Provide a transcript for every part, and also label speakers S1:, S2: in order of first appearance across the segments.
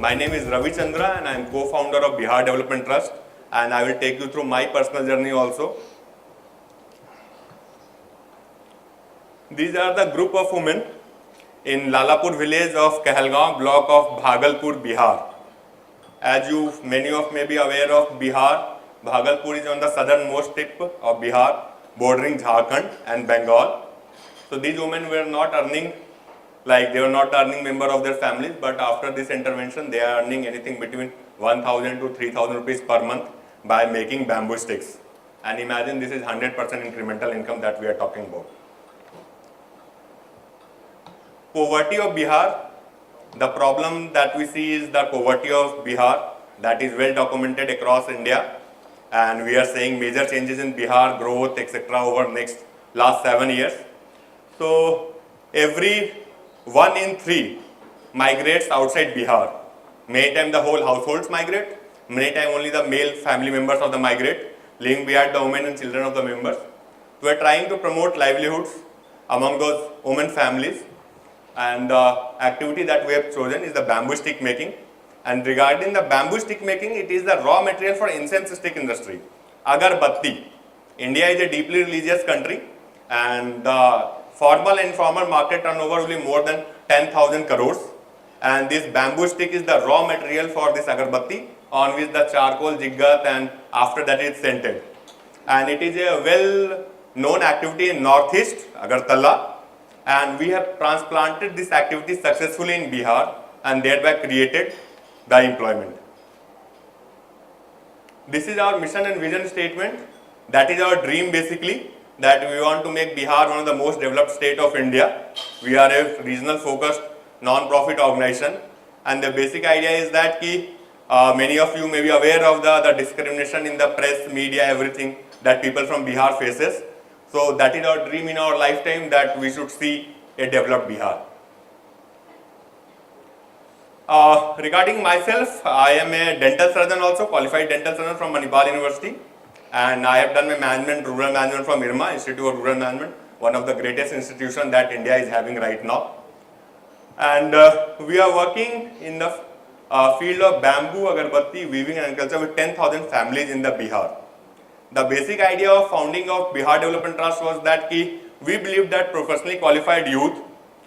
S1: My name is Ravi Chandra and I am co-founder of Bihar Development Trust, and I will take you through my personal journey also. These are the group of women in Lalapur village of Kahalgaon block of Bhagalpur, Bihar. As many of may be aware of Bihar, Bhagalpur is on the southernmost tip of Bihar, bordering Jharkhand and Bengal. So these women were not earning, they were not earning member of their families, but after this intervention, they are earning anything between 1,000 to 3,000 rupees per month by making bamboo sticks. And imagine this is 100% incremental income that we are talking about. Poverty of Bihar. The problem that we see is the poverty of Bihar that is well documented across India, and we are seeing major changes in Bihar growth etc. over last 7 years. So every 1 in 3 migrates outside Bihar. Many times the whole households migrate, many times only the male family members of the migrate, leaving behind the women and children of the members. We are trying to promote livelihoods among those women families. And the activity that we have chosen is the bamboo stick making. And regarding the bamboo stick making, it is the raw material for incense stick industry. Agarbatti. India is a deeply religious country, and the formal and informal market turnover will be more than 10,000 crores. And this bamboo stick is the raw material for this agarbatti, on which the charcoal jiggat and after that it is scented. And it is a well known activity in northeast, Agartala. And we have transplanted this activity successfully in Bihar and thereby created the employment. This is our mission and vision statement. That is our dream basically, that we want to make Bihar one of the most developed state of India. We are a regional focused non-profit organization, and the basic idea is that many of you may be aware of the discrimination in the press, media, everything that people from Bihar faces. So that is our dream in our lifetime, that we should see a developed Bihar. Regarding myself, I am a dental surgeon also, qualified dental surgeon from Manipal University, and I have done my rural management from IRMA, Institute of Rural Management, one of the greatest institutions that India is having right now. And we are working in the field of bamboo, agarbatti, weaving and agriculture with 10,000 families in the Bihar. The basic idea of founding of Bihar Development Trust was that we believe that professionally qualified youth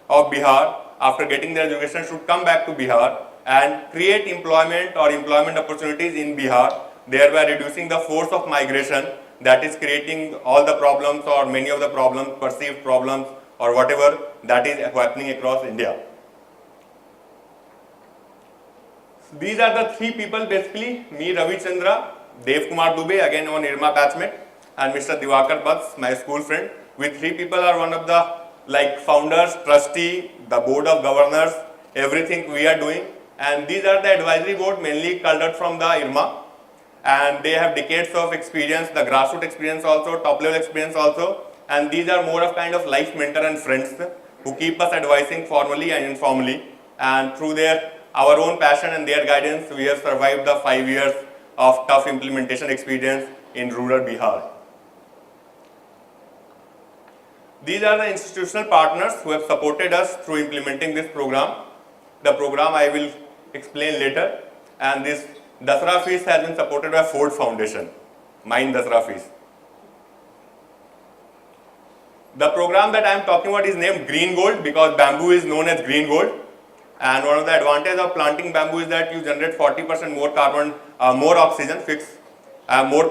S1: of Bihar, after getting their education, should come back to Bihar and create employment or employment opportunities in Bihar, thereby reducing the force of migration that is creating all the problems or many of the problems, perceived problems or whatever that is happening across India. These are the 3 people basically, me, Ravi Chandra, Dev Kumar Dubey, again on IRMA batchmate, and Mr. Diwakar Bats, my school friend. We 3 people are one of the founders, trustee, the board of governors, everything we are doing. And these are the advisory board mainly culled from the IRMA, and they have decades of experience, the grassroots experience also, top level experience also, and these are more of kind of life mentor and friends who keep us advising formally and informally, and through our own passion and their guidance, we have survived the 5 years of tough implementation experience in rural Bihar. These are the institutional partners who have supported us through implementing this program. The program I will explain later, and this Dasra Feast has been supported by Ford Foundation, Mine Dasra Feast. The program that I am talking about is named Green Gold because bamboo is known as green gold. And one of the advantages of planting bamboo is that you generate 40% more carbon, more oxygen, fix more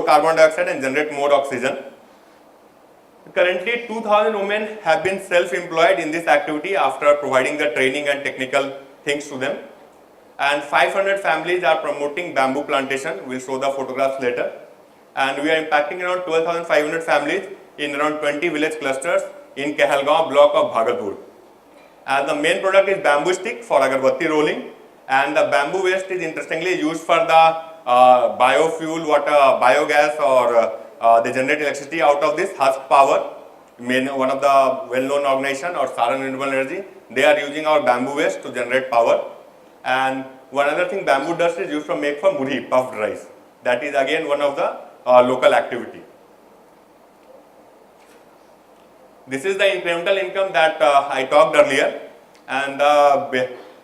S1: carbon dioxide and generate more oxygen. Currently, 2,000 women have been self-employed in this activity after providing the training and technical things to them. And 500 families are promoting bamboo plantation. We'll show the photographs later. And we are impacting around 12,500 families in around 20 village clusters in Kahalgaon block of Bhagalpur. And the main product is bamboo stick for agarbatti rolling, and the bamboo waste is interestingly used for the biofuel, biogas, or they generate electricity out of this husk power. One of the well-known organization or Saran Renewable Energy, they are using our bamboo waste to generate power. And one other thing, bamboo dust is used to make for muri, puffed rice. That is again one of the local activity. This is the incremental income that I talked earlier, and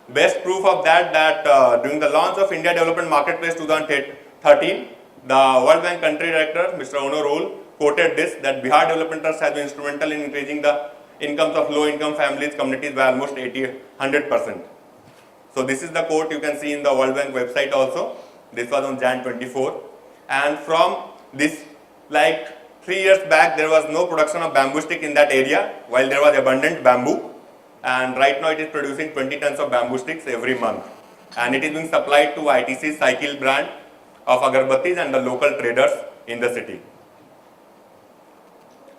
S1: Best proof of that during the launch of India Development Marketplace 2013, the World Bank Country Director, Mr. Ono Rule, quoted this, that Bihar Development Trust has been instrumental in increasing the incomes of low-income families, communities by almost 100%. So this is the quote you can see in the World Bank website also. This was on Jan 24. And from this, like 3 years back, there was no production of bamboo stick in that area, while there was abundant bamboo. And right now it is producing 20 tons of bamboo sticks every month. And it is being supplied to ITC Cycle brand of agarbattis and the local traders in the city.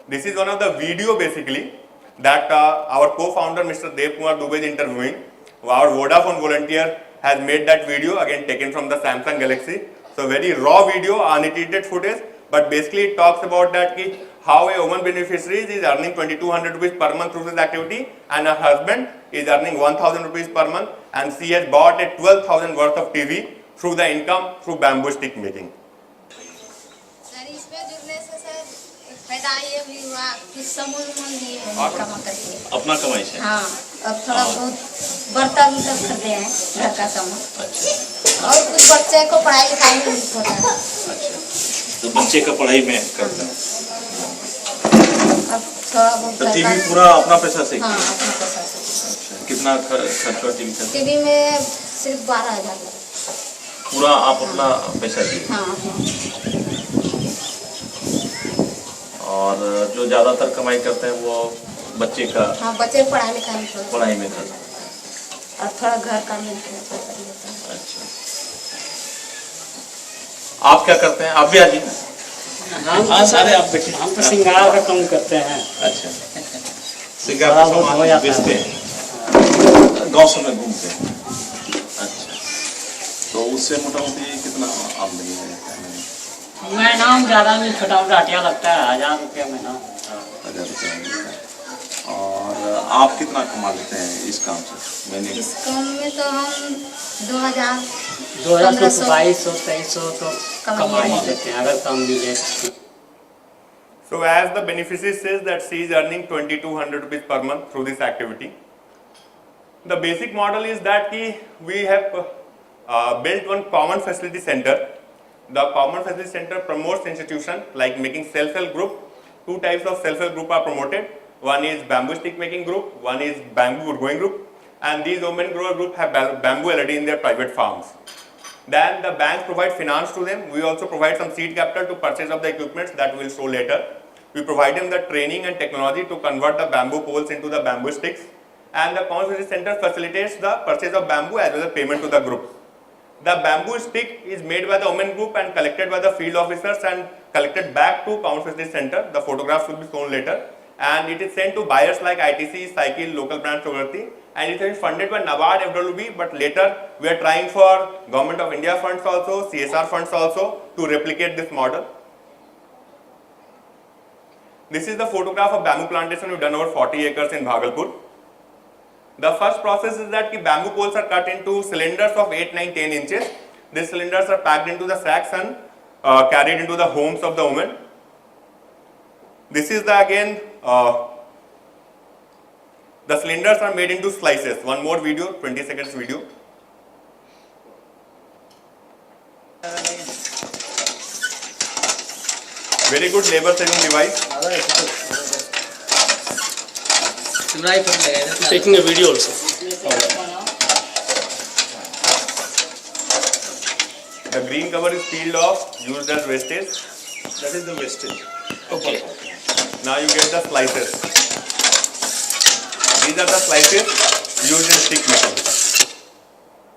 S1: This is one of the video basically that our co-founder Mr. Dev Kumar Dubey is interviewing. Our Vodafone volunteer has made that video, again taken from the Samsung Galaxy. So very raw video, unedited footage, but basically it talks about that how a woman beneficiary is earning 2200 rupees per month through this activity, and her husband is earning 1000 rupees per month, and she has bought a 12,000 worth of TV through the income through bamboo stick making.
S2: Sir इसमें जुड़ने से sir फायदा ये भी हुआ कुछ समूह भी कमा करके
S3: अपना कमाई से।
S2: हाँ, अब थोड़ा बहुत बर्तन उर्तन खरीदे हैं घर का सामान।
S3: अच्छा।
S2: और कुछ बच्चे को पढ़ाई लिखाई में हेल्प होता है।
S3: अच्छा, तो बच्चे का पढ़ाई में करते हैं।
S2: अब थोड़ा बहुत
S3: तो टीवी पूरा अपना पैसा से?
S2: हाँ, अपना पैसा से।
S3: अच्छा, कितना खर्च हुआ टीवी का?
S2: टीवी में सिर्फ 12,000
S3: पूरा आप अपना पैसा दिए?
S2: हाँ।
S3: और जो ज्यादातर कमाई करते हैं वो बच्चे का?
S2: हाँ, बच्चे पढ़ाई लिखाई में
S3: पढ़ाई में करते हैं।
S2: और थोड़ा घर का मिलता है।
S3: अच्छा, आप क्या करते हैं? आप भी आजी?
S4: हाँ सारे आप बैठे। हम तो सिंगार का काम करते हैं।
S3: अच्छा, सिंगार का सामान बेचते हैं, गाँव से में घूमते हैं। अच्छा, तो उससे मोटा-मोटी कितना आमदनी है?
S4: महीना ज़्यादा नहीं, छोटा मोटा हटिया लगता है 1000 रुपया महीना।
S3: 1000 रुपया मिलता है। और आप कितना कमा लेते हैं इस काम से महीने?
S2: इस काम में तो हम 2000
S4: 2200 2300 तो कमा ही लेते हैं अगर काम मिले।
S1: So as the beneficiary says that she is earning 2200 rupees per month through this activity. The basic model is that we have built one common facility center. The common facility center promotes institutions like making self-help group. Two types of self-help group are promoted. One is bamboo stick making group, one is bamboo growing group, and these women grower group have bamboo already in their private farms. Then the banks provide finance to them. We also provide some seed capital to purchase of the equipment that we will show later. We provide them the training and technology to convert the bamboo poles into the bamboo sticks, and the common facility center facilitates the purchase of bamboo as well as payment to the group. The bamboo stick is made by the women group and collected by the field officers and collected back to common facility center. The photographs will be shown later, and it is sent to buyers like ITC, Cycle, local branch Sugarti, and it is funded by NABARD, FWB, but later we are trying for Government of India funds also, CSR funds also to replicate this model. This is the photograph of bamboo plantation we've done over 40 acres in Bhagalpur. The first process is that bamboo poles are cut into cylinders of 8, 9, 10 inches. These cylinders are packed into the sacks and carried into the homes of the women. This is the cylinders are made into slices. One more video, 20 seconds video. Very good labor saving device.
S4: Taking a video also.
S1: The green cover is peeled off, used as wastage.
S3: That is the wastage.
S4: Okay.
S1: Now you get the slices. These are the slices used in stick making.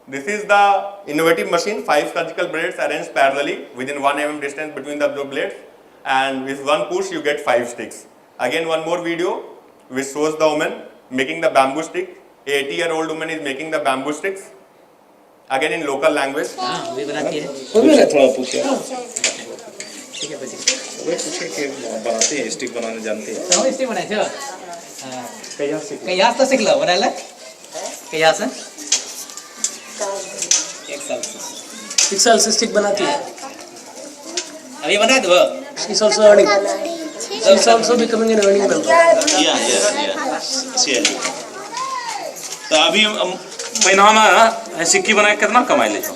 S1: This is the innovative machine. 5 surgical blades arranged parallelly within 1 mm distance between the blades, and with one push you get 5 sticks. Again, one more video which shows the woman making the bamboo stick. A 80-year-old woman is making the bamboo sticks. Again in local language.
S4: हाँ, भी बनाती है।
S3: थोड़ा पूछिए।
S4: ठीक है बच्चे।
S3: वे पूछे कि बनाते हैं, स्टिक बनाने जानते हैं?
S4: तो स्टिक बनाए थे। कहीं तो सीख लो बनाला? कहीं से? 1 साल से स्टिक बनाती है। अभी बना दो। She's also earning. She's also becoming an earning member.
S3: Yeah. तो अभी महीना में सिक्की बना के कितना कमाई ले छो?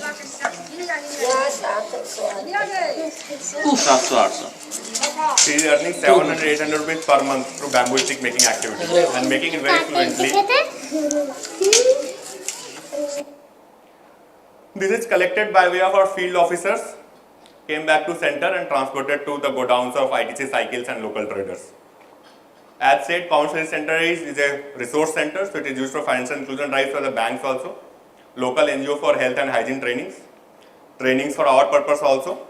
S3: 700-800.
S1: She is earning 700-800 rupees per month through bamboo stick making activity and making it very fluently. This is collected by way of our field officers, came back to center and transported to the godowns of ITC cycles and local traders. As said, Common Facility Center is a resource center, so it is used for financial inclusion drives for the banks also, local NGO for health and hygiene trainings for our purpose also.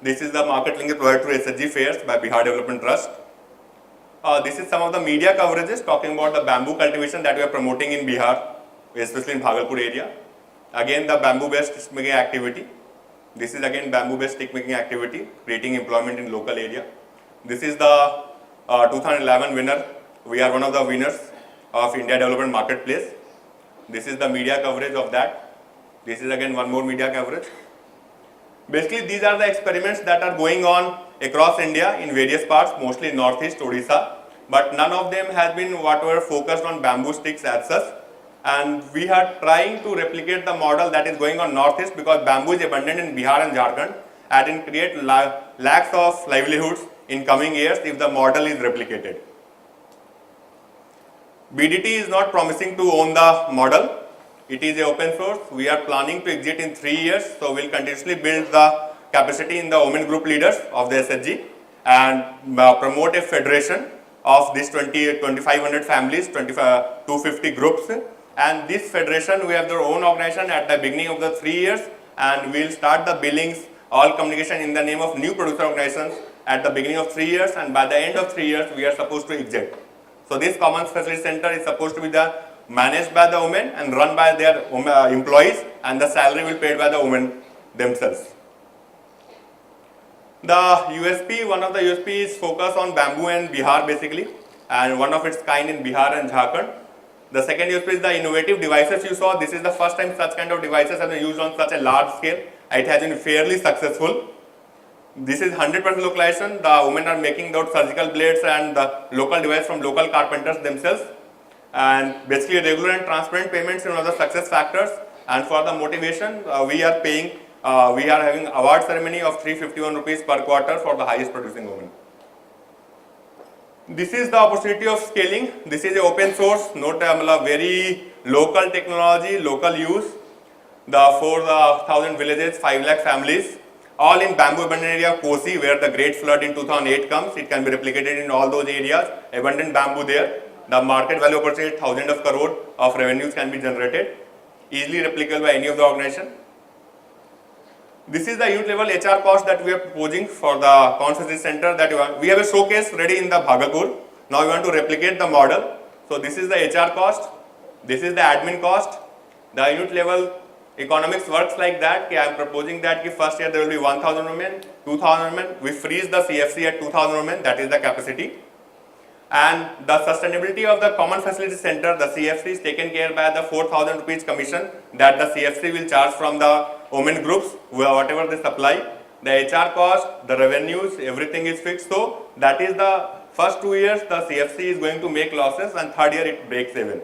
S1: This is the market link provided to SHG fairs by Bihar Development Trust. This is some of the media coverages talking about the bamboo cultivation that we are promoting in Bihar, especially in Bhagalpur area. Again, the bamboo-based stick making activity. This is again bamboo-based stick making activity, creating employment in local area. This is the 2011 winner. We are one of the winners of India Development Marketplace. This is the media coverage of that. This is again one more media coverage. Basically, these are the experiments that are going on across India in various parts, mostly in Northeast, Odisha. But none of them has been whatever focused on bamboo sticks as such. And we are trying to replicate the model that is going on Northeast because bamboo is abundant in Bihar and Jharkhand and it create lakhs of livelihoods in coming years if the model is replicated. BDT is not promising to own the model. It is a open source. We are planning to exit in 3 years. So we will continuously build the capacity in the women group leaders of the SHG and promote a federation of these 2,500 families, 250 groups. And this federation, we have their own organization at the beginning of the 3 years and we will start the billings, all communication in the name of new producer organizations at the beginning of 3 years, and by the end of 3 years we are supposed to exit. So this Common Facility Center is supposed to be managed by the women and run by their employees, and the salary will be paid by the women themselves. The USP, one of the USP is focus on bamboo and Bihar basically, and one of its kind in Bihar and Jharkhand. The second USP is the innovative devices you saw. This is the first time such kind of devices have been used on such a large scale. It has been fairly successful. This is 100% localization. The women are making those surgical blades and the local device from local carpenters themselves. And basically regular and transparent payments is one of the success factors. And for the motivation, we are having award ceremony of 351 rupees per quarter for the highest producing women. This is the opportunity of scaling. This is a open source, not very local technology, local use. The 4,000 villages, 5 lakh families, all in bamboo abundant area of Kosi, where the great flood in 2008 comes. It can be replicated in all those areas, abundant bamboo there. The market value opportunity, thousands of crore of revenues can be generated, easily replicable by any of the organization. This is the unit level HR cost that we are proposing for the Common Facility Center. That we have a showcase ready in the Bhagalpur. Now we want to replicate the model. So this is the HR cost. This is the admin cost. The unit level economics works like that. I am proposing that first year there will be 1,000 women, 2,000 women. We freeze the CFC at 2,000 women. That is the capacity. And the sustainability of the Common Facility Center, the CFC is taken care by the 4,000 rupees commission that the CFC will charge from the women groups, whatever they supply. The HR cost, the revenues, everything is fixed. So that is the first 2 years the CFC is going to make losses and third year it breaks even.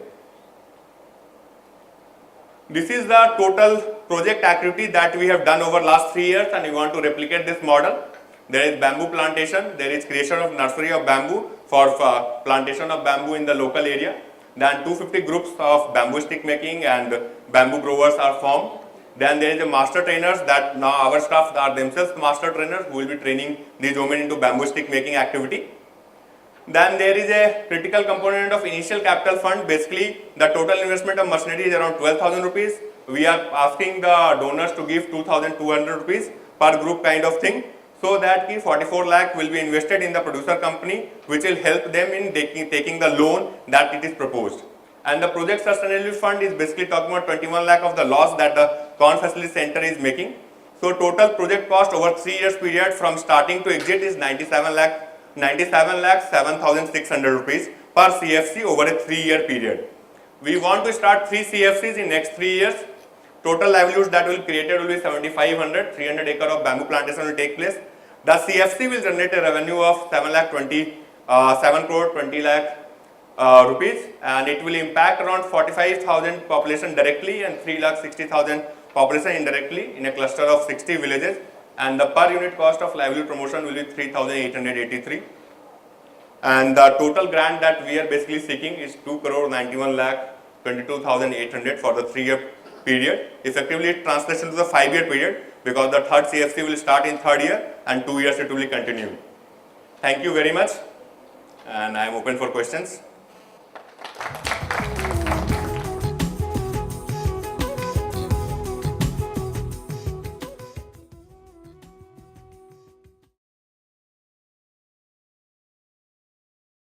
S1: This is the total project activity that we have done over last 3 years and we want to replicate this model. There is bamboo plantation, there is creation of nursery of bamboo for plantation of bamboo in the local area. Then 250 groups of bamboo stick making and bamboo growers are formed. Then there is a master trainers that now our staff are themselves master trainers who will be training these women into bamboo stick making activity. Then there is a critical component of initial capital fund. Basically, the total investment of machinery is around 12,000 rupees. We are asking the donors to give 2,200 rupees per group kind of thing. So that 44 lakh will be invested in the producer company, which will help them in taking the loan that it is proposed. And the project sustainability fund is basically talking about 21 lakh of the loss that the Common Facility Center is making. So total project cost over 3 years period from starting to exit is 97 lakh 7,600 rupees per CFC over a 3-year period. We want to start 3 CFCs in next 3 years. Total livelihoods that will be created will be 7,500, 300 acre of bamboo plantation will take place. The CFC will generate a revenue of 7 crore 20 lakh rupees, and it will impact around 45,000 population directly and 3,60,000 population indirectly in a cluster of 60 villages, and the per unit cost of livelihood promotion will be 3,883. And the total grant that we are basically seeking is 2,91,22,800 for the 3-year period. Effectively, it translates into the 5-year period, because the third CFC will start in 3rd year and 2 years it will be continued. Thank you very much, and I am open for questions.